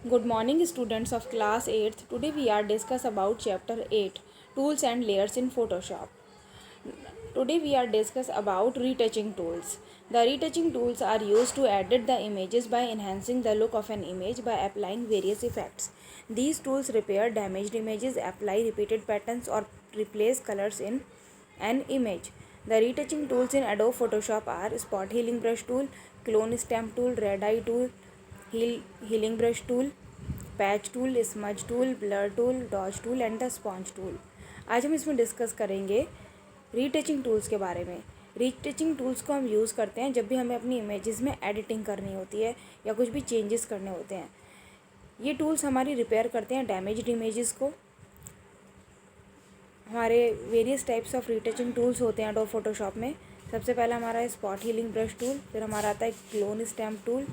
Good morning, students of class 8th. Today we are discuss about chapter 8, tools and layers in Photoshop. Today we are discuss about retouching tools. The retouching tools are used to edit the images by enhancing the look of an image by applying various effects. These tools repair damaged images, apply repeated patterns, or replace colors in an image. The retouching tools in Adobe Photoshop are Spot Healing Brush Tool, Clone Stamp Tool, Red Eye Tool, Healing Brush Tool, patch tool, smudge tool, blur tool, dodge tool and the sponge tool. आज हम इसमें discuss करेंगे retouching tools के बारे में। Retouching tools को हम use करते हैं जब भी हमें अपनी इमेजेस में एडिटिंग करनी होती है या कुछ भी चेंजेस करने होते हैं। ये टूल्स हमारी रिपेयर करते हैं डैमेज्ड इमेजेस को। हमारे various types of retouching tools होते हैं एडोब फोटोशॉप में। सबसे पहला हमारा है स्पॉट हीलिंग ब्रश टूल, फिर हमारा आता है clone stamp tool,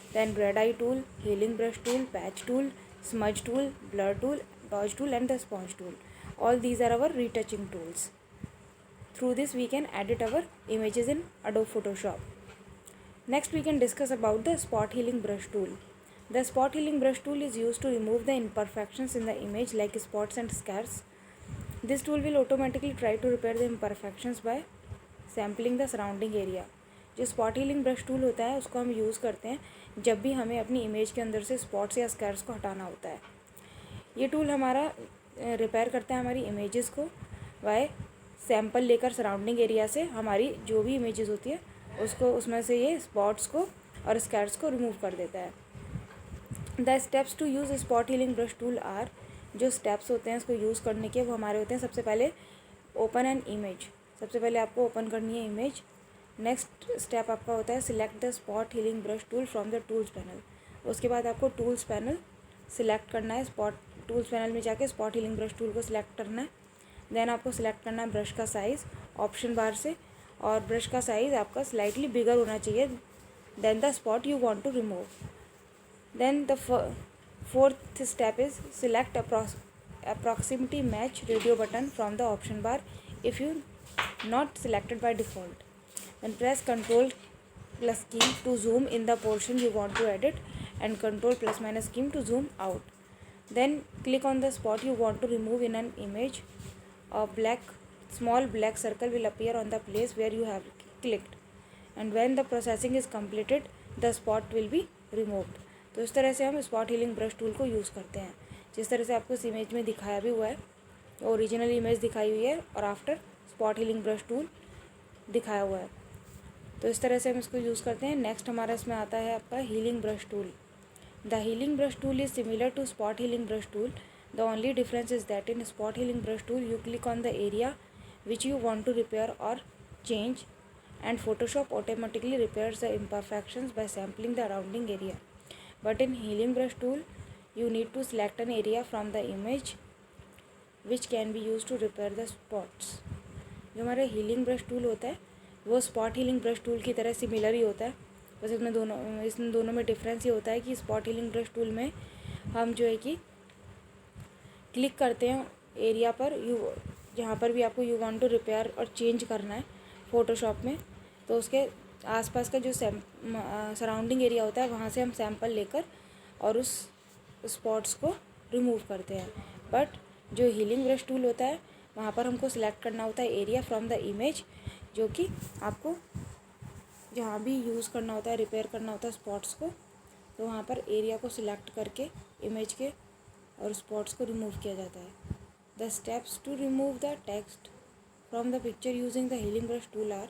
then red eye tool, healing brush tool, patch tool, smudge tool, blur tool, dodge tool and the sponge tool. All these are our retouching tools. Through this we can edit our images in Adobe Photoshop. Next we can discuss about the spot healing brush tool. The spot healing brush tool is used to remove the imperfections in the image like spots and scars. This tool will automatically try to repair the imperfections by sampling the surrounding area. जो spot healing brush tool होता है उसको हम use करते हैं जब भी हमें अपनी इमेज के अंदर से स्पॉट्स या स्कैर्स को हटाना होता है। ये टूल हमारा रिपेयर करता है हमारी इमेजेस को बाय सैंपल लेकर सराउंडिंग एरिया से हमारी जो भी इमेजेस होती है उसको उसमें से ये स्पॉट्स को और स्कैर्स को रिमूव कर देता है। The steps to use spot healing brush tool are, जो स्टेप्स होते हैं इसको यूज़ करने के वो हमारे होते हैं। सबसे पहले ओपन एन इमेज, सबसे पहले आपको ओपन करनी है इमेज। नेक्स्ट स्टेप आपका होता है select the spot healing brush tool from the tools panel. उसके बाद आपको टूल्स पैनल सिलेक्ट करना है। टूल्स पैनल में जाके स्पॉट हीलिंग ब्रश टूल को सिलेक्ट करना है। देन आपको सिलेक्ट करना है ब्रश का साइज़ ऑप्शन बार से, और ब्रश का साइज़ आपका स्लाइटली बिगर होना चाहिए than the spot you want to remove. Then the fourth step is select approximately match radio button from the option bar if you not selected by default. Then press Ctrl plus key to zoom in the portion you want to edit and Ctrl plus minus key to zoom out. Then click on the spot you want to remove in an image. A small black circle will appear on the place where you have clicked, and when the processing is completed the spot will be removed. तो इस तरह से हम spot healing brush tool को use करते हैं। जिस तरह से आपको इस इमेज में दिखाया भी हुआ है, ओरिजिनल इमेज दिखाई हुई है और after spot healing brush tool दिखाया हुआ है। तो इस तरह से हम इसको यूज़ करते हैं। नेक्स्ट हमारा इसमें आता है आपका healing brush tool. The healing brush tool is similar to spot healing brush tool. The only difference is that in spot healing brush tool you click on the area which you want to repair और change and Photoshop automatically repairs the imperfections by sampling the surrounding area. But in healing brush tool you need to select an area from the image which can be used to repair the spots. जो हमारा healing brush tool होता है वो spot healing brush tool की तरह similar ही होता है, बस इसमें दोनों में डिफरेंस ये होता है कि स्पॉट हीलिंग ब्रश टूल में हम जो है कि क्लिक करते हैं एरिया पर, जहाँ पर भी आपको यू वांट टू रिपेयर और चेंज करना है फ़ोटोशॉप में, तो उसके आसपास का जो सराउंडिंग एरिया होता है वहाँ से हम सैंपल लेकर और उस स्पॉट्स को रिमूव करते हैं। बट जो हीलिंग ब्रश टूल होता है वहाँ पर हमको सिलेक्ट करना होता है एरिया फ्रॉम द इमेज, जो कि आपको जहाँ भी यूज़ करना होता है रिपेयर करना होता है स्पॉट्स को, तो वहाँ पर एरिया को सिलेक्ट करके इमेज के और स्पॉट्स को रिमूव किया जाता है। The steps to remove the text from the picture using the healing brush tool are,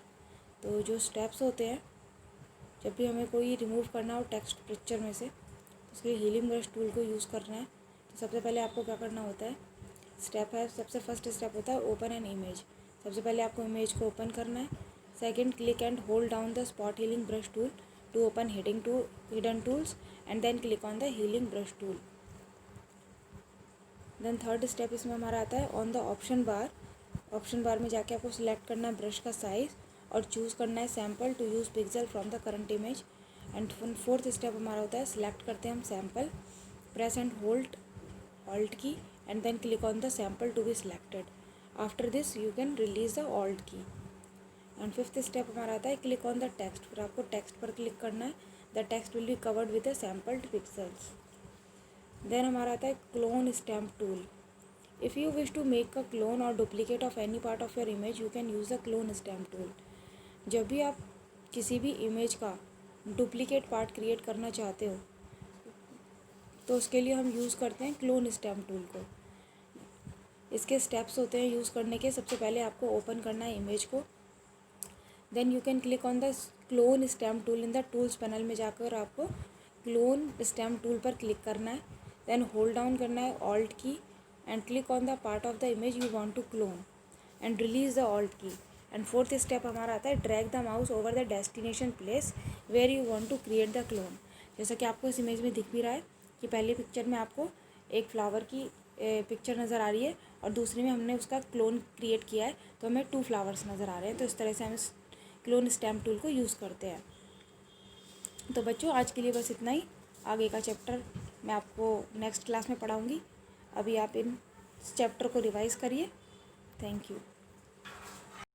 तो जो स्टेप्स होते हैं जब भी हमें कोई रिमूव करना हो टेक्स्ट पिक्चर में से, तो उसके लिए हीलिंग ब्रश टूल को यूज़ करना है। तो सबसे पहले आपको क्या करना होता है, सबसे फर्स्ट स्टेप होता है ओपन एन इमेज। सबसे पहले आपको इमेज को ओपन करना है। Second, click and hold down the spot healing brush tool to open hidden tools and then click on the healing brush tool. Then third step इसमें हमारा आता है ऑन द ऑप्शन बार में जाके आपको सिलेक्ट करना है ब्रश का साइज़ और चूज़ करना है sample to use pixel from the current image. And fourth step हमारा होता है सिलेक्ट करते हैं हम sample, press and hold alt key and then click on the sample to be selected. After this you can release the alt key. And fifth step हमारा आता है click on the text, फिर आपको text पर click करना है। The text will be covered with the sampled pixels. Then हमारा आता है clone stamp tool. If you wish to make a clone और duplicate of any part of your image you can use the clone stamp tool. जब भी आप किसी भी image का डुप्लीकेट पार्ट क्रिएट करना चाहते हो तो उसके लिए हम यूज़ करते हैं क्लोन स्टैम्प टूल को। इसके स्टेप्स होते हैं यूज़ करने के। सबसे पहले आपको ओपन करना है इमेज को, then you can click on the clone stamp tool in the tools panel में जाकर आपको क्लोन स्टैम्प टूल पर क्लिक करना है। देन होल्ड डाउन करना है alt key and click on the part of the image you want to clone and release the alt key. And fourth step हमारा आता है drag the mouse over the destination place where you want to create the clone. जैसा कि आपको इस image में दिख भी रहा है कि पहली पिक्चर में आपको एक फ्लावर की पिक्चर नज़र आ रही है और दूसरी में हमने उसका क्लोन क्रिएट किया है तो हमें 2 फ्लावर्स नज़र आ रहे हैं। तो इस तरह से हम इस क्लोन स्टैम्प टूल को यूज़ करते हैं। तो बच्चों आज के लिए बस इतना ही। आगे का चैप्टर मैं आपको नेक्स्ट क्लास में पढ़ाऊँगी। अभी आप इन चैप्टर को रिवाइज़ करिए। Thank you.